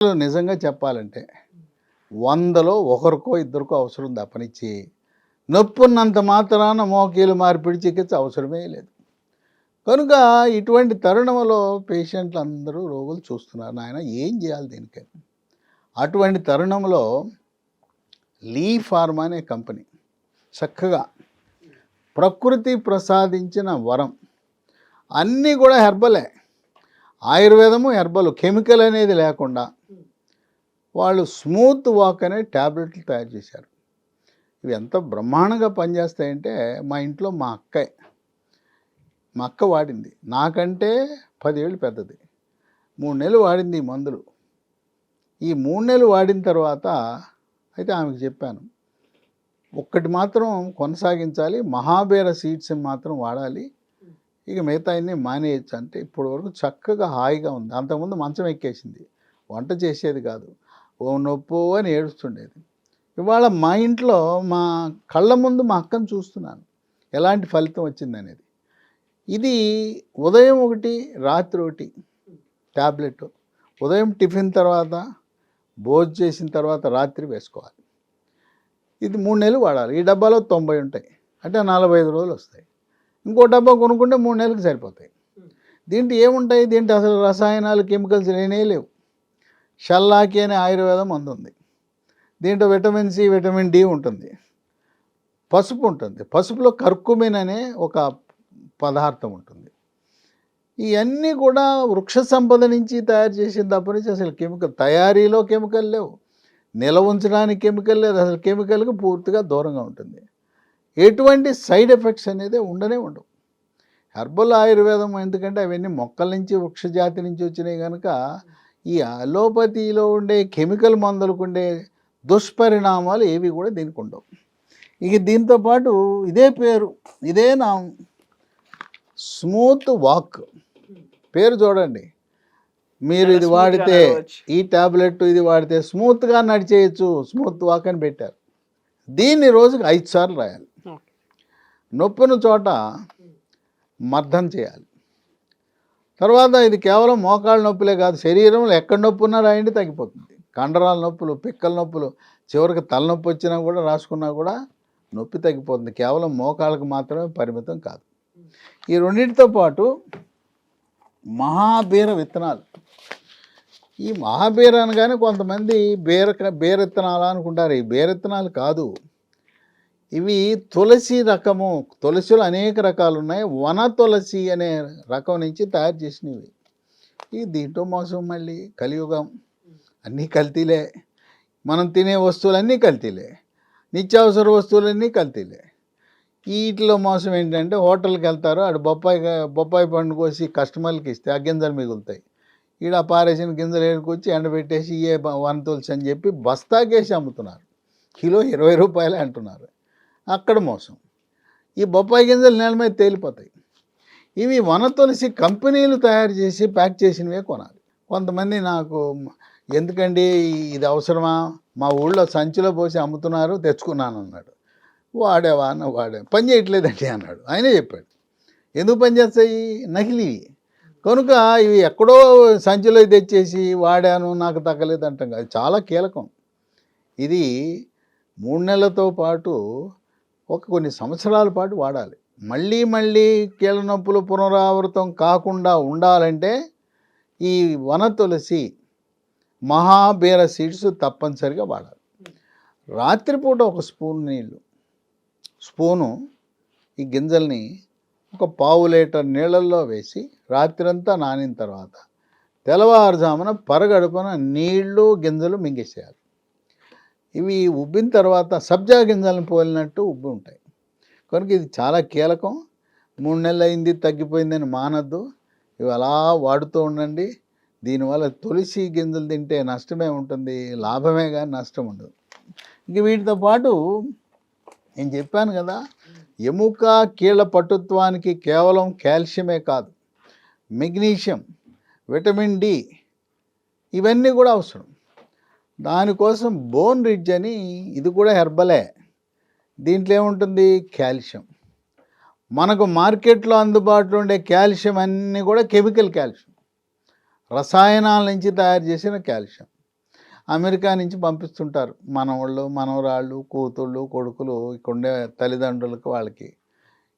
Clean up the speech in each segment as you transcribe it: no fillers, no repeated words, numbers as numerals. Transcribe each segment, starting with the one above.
నిజంగా చెప్పాలంటే 100లో ఒకరికో ఇద్దరికో అవసరం తప్పనిచ్చి నొప్పున్నంత మాత్రాన మోకీలు మార్పిడి చికిత్స అవసరమే లేదు. కనుక ఇటువంటి తరుణంలో పేషెంట్లు అందరూ రోగులు చూస్తున్నారు, నాయన ఏం చేయాలి దీనికని. అటువంటి తరుణంలో లీ ఫార్మా అనే కంపెనీ చక్కగా ప్రకృతి ప్రసాదించిన వరం, అన్నీ కూడా హెర్బలే, ఆయుర్వేదము హెర్బల్, కెమికల్ అనేది లేకుండా వాళ్ళు స్మూత్ వాక్ అనే ట్యాబ్లెట్లు తయారు చేశారు. ఇవి ఎంత బ్రహ్మాండంగా పనిచేస్తాయంటే మా ఇంట్లో మా అక్క వాడింది, నాకంటే 10 ఏళ్ళు పెద్దది. 3 నెలలు వాడింది ఈ మందులు. ఈ 3 నెలలు వాడిన తర్వాత అయితే ఆమెకు చెప్పాను, ఒక్కటి మాత్రం కొనసాగించాలి, మహాబేర సీడ్స్ని మాత్రం వాడాలి, ఇక మిగతా అన్నీ మానేయచ్చు. అంటే ఇప్పటి వరకు చక్కగా హాయిగా ఉంది. అంతకుముందు మంచం ఎక్కేసింది, వంట చేసేది కాదు, ఓ నొప్పో అని ఏడుస్తుండేది. ఇవాళ మా ఇంట్లో మా కళ్ళ ముందు మా అక్కను చూస్తున్నాను ఎలాంటి ఫలితం వచ్చిందనేది. ఇది ఉదయం ఒకటి రాత్రి ఒకటి ట్యాబ్లెట్, ఉదయం టిఫిన్ తర్వాత, భోజనం చేసిన తర్వాత రాత్రి వేసుకోవాలి. ఇది 3 నెలలు వాడాలి. ఈ డబ్బాలో 90 ఉంటాయి, అంటే 45 రోజులు వస్తాయి. ఇంకో డబ్బా కొనుక్కుంటే 3 నెలలకు సరిపోతాయి. దీంట్లో ఏముంటాయి, దీంట్లో అసలు రసాయనాలు కెమికల్స్ లేనే లేవు. షల్లాకి అనే ఆయుర్వేదం మందు ఉంది, దీంట్లో విటమిన్ సి విటమిన్ డి ఉంటుంది, పసుపు ఉంటుంది, పసుపులో కర్కుమిన్ అనే ఒక పదార్థం ఉంటుంది. ఇవన్నీ కూడా వృక్ష సంపద నుంచి తయారు చేసిన తప్ప నుంచి అసలు కెమికల్ తయారీలో కెమికల్ లేవు, నిల్వ ఉంచడానికి కెమికల్ లేదు, అసలు కెమికల్కి పూర్తిగా దూరంగా ఉంటుంది. ఎటువంటి సైడ్ ఎఫెక్ట్స్ అనేది ఉండనే ఉండవు. హెర్బల్ ఆయుర్వేదం ఎందుకంటే అవన్నీ మొక్కల నుంచి వృక్ష జాతి నుంచి వచ్చినాయి కనుక ఈ అలోపతిలో ఉండే కెమికల్ మందులకు ఉండే దుష్పరిణామాలు ఏవి కూడా దీనికి ఉండవు. ఇక దీంతోపాటు ఇదే పేరు, ఇదే నా స్మూత్ వాక్ పేరు చూడండి, మీరు ఇది వాడితే ఈ ట్యాబ్లెట్ ఇది వాడితే స్మూత్గా నడిచేయచ్చు, స్మూత్ వాక్ అని పెట్టారు. దీన్ని రోజుకి 5 సార్లు రాయాలి. నొప్పిన చోట మర్దం చేయాలి. తర్వాత ఇది కేవలం మోకాళ్ళ నొప్పులే కాదు, శరీరంలో ఎక్కడ నొప్పి ఉన్నా రాయండి తగ్గిపోతుంది. కండరాల నొప్పులు, పిక్కల నొప్పులు, చివరికి తలనొప్పి వచ్చినా కూడా రాసుకున్నా కూడా నొప్పి తగ్గిపోతుంది. కేవలం మోకాళ్ళకు మాత్రమే పరిమితం కాదు. ఈ రెండింటితో పాటు మహాబీర విత్తనాలు, ఈ మహాబీర అనగానే కొంతమంది బీరెత్తనాలు అనుకుంటారు. ఈ బీరెత్తనాలు కాదు, ఇవి తులసి రకము. తులసిలో అనేక రకాలు ఉన్నాయి, వన తులసి అనే రకం నుంచి తయారు చేసినవి. ఈ దీంట్లో మోసం మళ్ళీ కలియుగం, అన్నీ కల్తీలే, మనం తినే వస్తువులన్నీ కల్తీలే, నిత్యావసర వస్తువులన్నీ కల్తీలే. వీటిలో మోసం ఏంటంటే హోటల్కి వెళ్తారు, అటు బొప్పాయి పండు కోసి కస్టమర్లకి ఇస్తే ఆ గింజలు మిగులుతాయి, ఈడ పారేసిన గింజలు ఏడుకొచ్చి ఎండబెట్టేసి ఏ వన తులసి అని చెప్పి బస్తాకేసి అమ్ముతున్నారు, కిలో 20 రూపాయలే అంటున్నారు. అక్కడ మోసం. ఈ బొప్పాయి గింజలు నేల మీద తేలిపోతాయి. ఇవి వన తులసి కంపెనీలు తయారు చేసి ప్యాక్ చేసినవే కొనాలి. కొంతమంది నాకు ఎందుకండి ఇది అవసరమా, మా ఊళ్ళో సంచిలో పోసి అమ్ముతున్నారు తెచ్చుకున్నాను అన్నాడు. వాడేవా అన్న పని చేయట్లేదండి అన్నాడు. ఆయనే చెప్పాడు ఎందుకు పని చేస్తాయి, నకిలీ కనుక ఇవి ఎక్కడో సంచిలో తెచ్చేసి వాడాను నాకు తగ్గలేదు అంటాం. అది చాలా కీలకం. ఇది 3 నెలలతో పాటు కొన్ని సంవత్సరాల పాటు వాడాలి. మళ్ళీ కీళ్ళ నొప్పులు పునరావృతం కాకుండా ఉండాలంటే ఈ వన తులసి మహాబీర సీడ్స్ తప్పనిసరిగా వాడాలి. రాత్రిపూట ఒక స్పూను ఈ గింజల్ని ఒక 1/2 లీటర్ నీళ్ళల్లో వేసి రాత్రంతా నానిన తర్వాత తెల్లవారుజామున పరగడుపున నీళ్లు గింజలు మింగేసేయాలి. ఇవి ఉబ్బిన తర్వాత సబ్జా గింజలను పోలినట్టు ఉబ్బి ఉంటాయి. కనుక ఇది చాలా కీలకం. 3 నెలలు అయింది తగ్గిపోయిందని మానద్దు, ఇవి అలా వాడుతూ ఉండండి. దీనివల్ల తులసి గింజలు తింటే నష్టమే ఉంటుంది, లాభమే కానీ నష్టం ఉండదు. ఇంక వీటితో పాటు నేను చెప్పాను కదా, ఎముక కీళ్ళ పటుత్వానికి కేవలం కాల్షియమే కాదు, మెగ్నీషియం, విటమిన్ డి ఇవన్నీ కూడా అవసరం. దానికోసం బోన్ రిడ్జ్ అని, ఇది కూడా హెర్బలే. దీంట్లో ఏముంటుంది, కాల్షియం. మనకు మార్కెట్లో అందుబాటులో ఉండే కాల్షియం అన్నీ కూడా కెమికల్ కాల్షియం, రసాయనాల నుంచి తయారు చేసిన కాల్షియం. అమెరికా నుంచి పంపిస్తుంటారు మనవాళ్ళు మనవరాళ్ళు కూతుళ్ళు కొడుకులు ఇక్కడ ఉండే తల్లిదండ్రులకు వాళ్ళకి.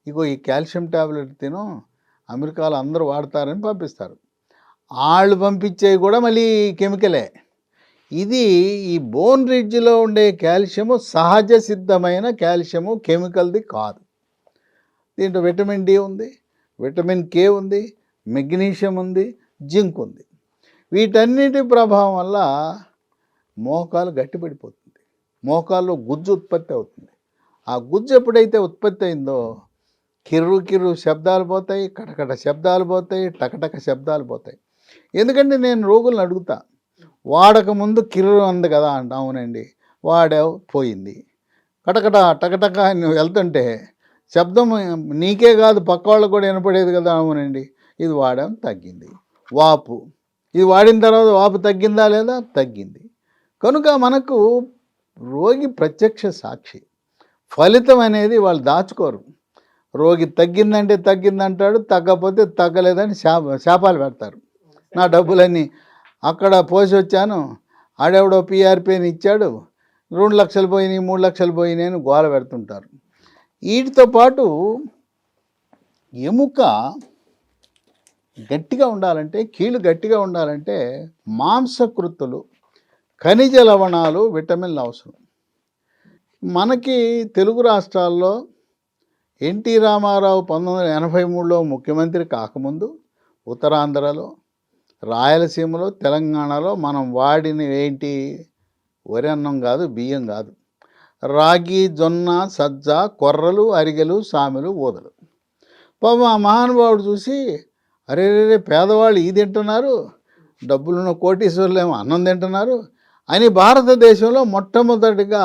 ఇగో ఈ కాల్షియం టాబ్లెట్ తిను అమెరికాలో అందరూ వాడతారని పంపిస్తారు. ఆళ్ళు పంపించేవి కూడా మళ్ళీ కెమికలే. ఇది ఈ బోన్ రిడ్జ్‌లో ఉండే కాల్షియము సహజ సిద్ధమైన కాల్షియము, కెమికల్‌ది కాదు. దీంట్లో విటమిన్ డి ఉంది, విటమిన్ కే ఉంది, మెగ్నీషియం ఉంది, జింక్ ఉంది. వీటన్నిటి ప్రభావం వల్ల మోకాలు గట్టిపడిపోతుంది. మోకాల్లో గుజ్జు ఉత్పత్తి అవుతుంది. ఆ గుజ్జు ఎప్పుడైతే ఉత్పత్తి అయిందో కిర్రు కిర్రు శబ్దాలు పోతాయి, కటకట శబ్దాలు పోతాయి, టకటక శబ్దాలు పోతాయి. ఎందుకంటే నేను రోగులను అడుగుతా, వాడక ముందు కిర్రు అంది కదా అంట. అవునండి, వాడావు పోయింది. కటకట టకటక నువ్వు వెళ్తుంటే శబ్దం నీకే కాదు పక్క వాళ్ళకు కూడా వినపడేది కదా. అవునండి, ఇది వాడాం తగ్గింది. వాపు, ఇది వాడిన తర్వాత వాపు తగ్గిందా లేదా? తగ్గింది. కనుక మనకు రోగి ప్రత్యక్ష సాక్షి. ఫలితం అనేది వాళ్ళు దాచుకోరు. రోగి తగ్గిందంటే తగ్గిందంటాడు, తగ్గకపోతే తగ్గలేదని శాపాలు పెడతారు. నా డబ్బులన్నీ అక్కడ పోసి వచ్చాను, ఆడెవడో పీఆర్పీని ఇచ్చాడు, 2 లక్షలు పోయినాయి 3 లక్షలు పోయినాయి అని గోల పెడుతుంటారు. వీటితో పాటు ఎముక గట్టిగా ఉండాలంటే, కీళ్ళు గట్టిగా ఉండాలంటే మాంసకృతులు, ఖనిజ లవణాలు, విటమిన్లు అవసరం. మనకి తెలుగు రాష్ట్రాల్లో ఎన్టీ రామారావు 1983లో ముఖ్యమంత్రి కాకముందు ఉత్తరాంధ్రలో, రాయలసీమలో, తెలంగాణలో మనం వాడిన ఏంటి? వరి అన్నం కాదు, బియ్యం కాదు, రాగి, జొన్న, సజ్జ, కొర్రలు, అరిగెలు, సామెలు, ఊదలు. పాపం ఆ మహానుభావుడు చూసి, అరే రే పేదవాళ్ళు ఇది తింటున్నారు, డబ్బులున్న కోటీశ్వరులు ఏమో అన్నం తింటున్నారు అని భారతదేశంలో మొట్టమొదటిగా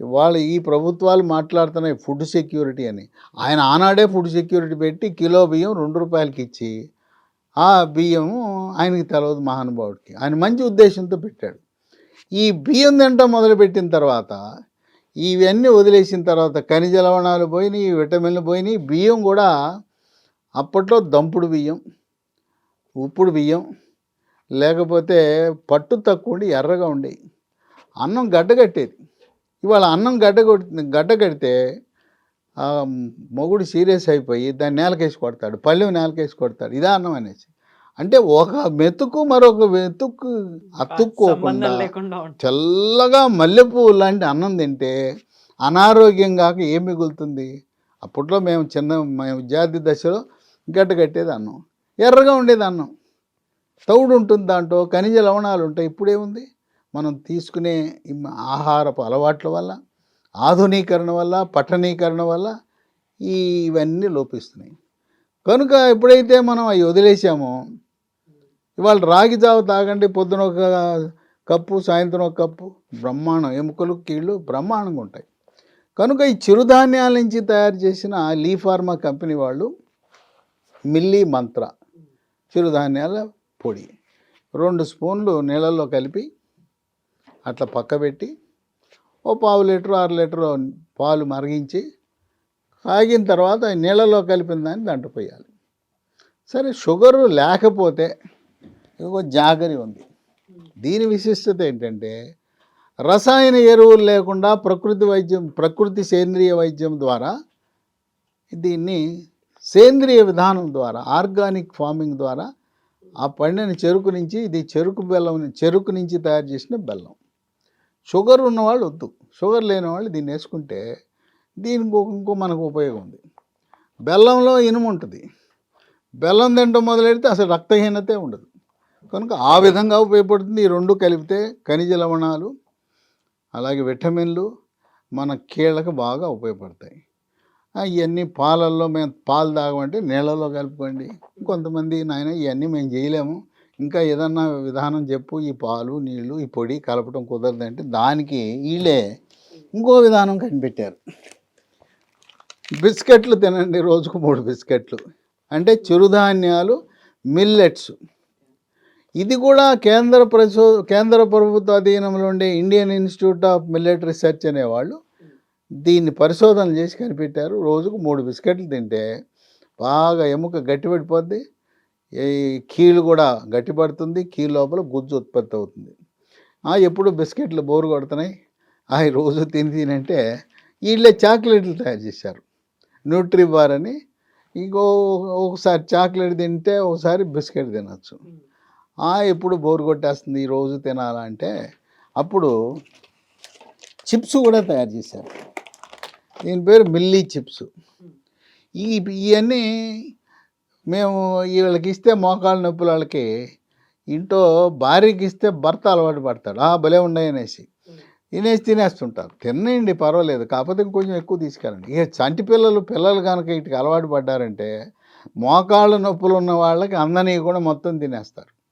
వాళ్ళు ఈ ప్రభుత్వాలు మాట్లాడుతున్నాయి ఫుడ్ సెక్యూరిటీ అని. ఆయన ఆనాడే ఫుడ్ సెక్యూరిటీ పెట్టి కిలో బియ్యం 2 రూపాయలకి ఇచ్చి, ఆ బియ్యము ఆయనకి తెలియదు మహానుభావుడికి. ఆయన మంచి ఉద్దేశంతో పెట్టాడు. ఈ బియ్యం తినటం మొదలుపెట్టిన తర్వాత, ఇవన్నీ వదిలేసిన తర్వాత ఖనిజ లవణాలు పోయినాయి, విటమిన్లు పోయినాయి. బియ్యం కూడా అప్పట్లో దంపుడు బియ్యం, ఉప్పుడు బియ్యం, లేకపోతే పట్టు తక్కువ ఉండి ఎర్రగా ఉండేవి. అన్నం గడ్డగట్టేది. ఇవాళ అన్నం గడ్డగడితే మొగుడు సీరియస్ అయిపోయి దాన్ని నేలకేసి కొడతాడు, పళ్ళెం నేలకేసి కొడతాడు, ఇదే అన్నం అనేసి. అంటే ఒక మెతుకు మరొక మెతుకు అతుక్కోకుండా తెల్లగా మల్లెపువ్వు లాంటి అన్నం తింటే అనారోగ్యం కాక ఏం మిగులుతుంది? అప్పట్లో మేము విద్యార్థి దశలో గడ్డగట్టేది అన్నం, ఎర్రగా ఉండేది అన్నం, తౌడు ఉంటుంది, దాంట్లో ఖనిజ లవణాలు ఉంటాయి. ఇప్పుడేముంది? మనం తీసుకునే ఆహారపు అలవాట్ల వల్ల, ఆధునీకరణ వల్ల, పట్టణీకరణ వల్ల ఇవన్నీ లోపిస్తున్నాయి. కనుక ఎప్పుడైతే మనం అవి వదిలేసామో, ఇవాళ రాగి జావ తాగండి, పొద్దున ఒక కప్పు, సాయంత్రం ఒక కప్పు, బ్రహ్మాండం, ఎముకలు కీళ్ళు బ్రహ్మాండంగా ఉంటాయి. కనుక ఈ చిరుధాన్యాల నుంచి తయారు చేసిన లీ ఫార్మా కంపెనీ వాళ్ళు మిల్లీ మంత్ర చిరుధాన్యాల పొడి 2 స్పూన్లు నీళ్ళల్లో కలిపి అట్లా పక్కబెట్టి, ఓ 1/2 లీటరు 1/2 లీటరు పాలు మరిగించి, ఆగిన తర్వాత నీళ్ళలో కలిపిన దాన్ని దాంట్లో పోయాలి. సరే, షుగరు లేకపోతే ఇంకో జాగరి ఉంది. దీని విశిష్టత ఏంటంటే, రసాయన ఎరువులు లేకుండా ప్రకృతి సేంద్రియ వైద్యం ద్వారా, దీన్ని సేంద్రియ విధానం ద్వారా, ఆర్గానిక్ ఫార్మింగ్ ద్వారా ఆ పండిన చెరుకు నుంచి, ఇది చెరుకు నుంచి తయారు చేసిన బెల్లం. షుగర్ ఉన్నవాళ్ళు వద్దు, షుగర్ లేని వాళ్ళు దీన్ని వేసుకుంటే దీనికి ఇంకో మనకు ఉపయోగం ఉంది. బెల్లంలో ఇనుము ఉంటుంది. బెల్లం తినడం మొదలెడితే అసలు రక్తహీనతే ఉండదు. కనుక ఆ విధంగా ఉపయోగపడుతుంది. ఈ 2 కలిపితే ఖనిజ లవణాలు అలాగే విటమిన్లు మన కీళ్ళకు బాగా ఉపయోగపడతాయి. ఇవన్నీ పాలల్లో మేము పాలు తాగమంటే నీళ్ళలో కలుపుకోండి. కొంతమంది నాయన ఇవన్నీ మేము చేయలేము, ఇంకా ఏదన్నా విధానం చెప్పు, ఈ పాలు నీళ్ళు ఈ పొడి కలపడం కుదరదంటే దానికి వీళ్ళే ఇంకో విధానం కనిపెట్టారు. బిస్కెట్లు తినండి, రోజుకు 3 బిస్కెట్లు. అంటే చిరుధాన్యాలు, మిల్లెట్స్. ఇది కూడా కేంద్ర ప్రభుత్వ అధీనంలో ఉండే Indian institute of millet research అనేవాళ్ళు దీన్ని పరిశోధనలు చేసి కనిపెట్టారు. రోజుకు 3 బిస్కెట్లు తింటే బాగా ఎముక గట్టిపడిపోద్ది, ఈ కీళ్ళు కూడా గట్టిపడుతుంది, కీళ్ళ లోపల గుజ్జు ఉత్పత్తి అవుతుంది. ఎప్పుడు బిస్కెట్లు బోరు కొడుతున్నాయి, అవి రోజు తిని అంటే వీళ్ళే చాక్లెట్లు తయారు చేశారు. న్యూట్రీ బార్ అని. ఇంకో ఒకసారి చాక్లెట్ తింటే ఒకసారి బిస్కెట్ తినొచ్చు. ఎప్పుడు బోరు కొట్టేస్తుంది ఈ రోజు తినాలా అంటే అప్పుడు చిప్స్ కూడా తయారు చేశారు. దీని పేరు మిల్లీ చిప్స్. ఇవన్నీ మేము వీళ్ళకి ఇస్తే మోకాళ్ళ నొప్పుల వాళ్ళకి ఇంట్లో భార్యకి ఇస్తే భర్త అలవాటు పడతాడు. భలే ఉన్నాయి అనేసి తినేస్తుంటారు. తినేయండి పర్వాలేదు, కాకపోతే ఇంకొంచెం ఎక్కువ తీసుకెళ్ళండి. ఇక చంటి పిల్లలు కనుక వీటికి అలవాటు పడ్డారంటే మోకాళ్ళ నొప్పులు ఉన్న వాళ్ళకి అందని కూడా మొత్తం తినేస్తారు.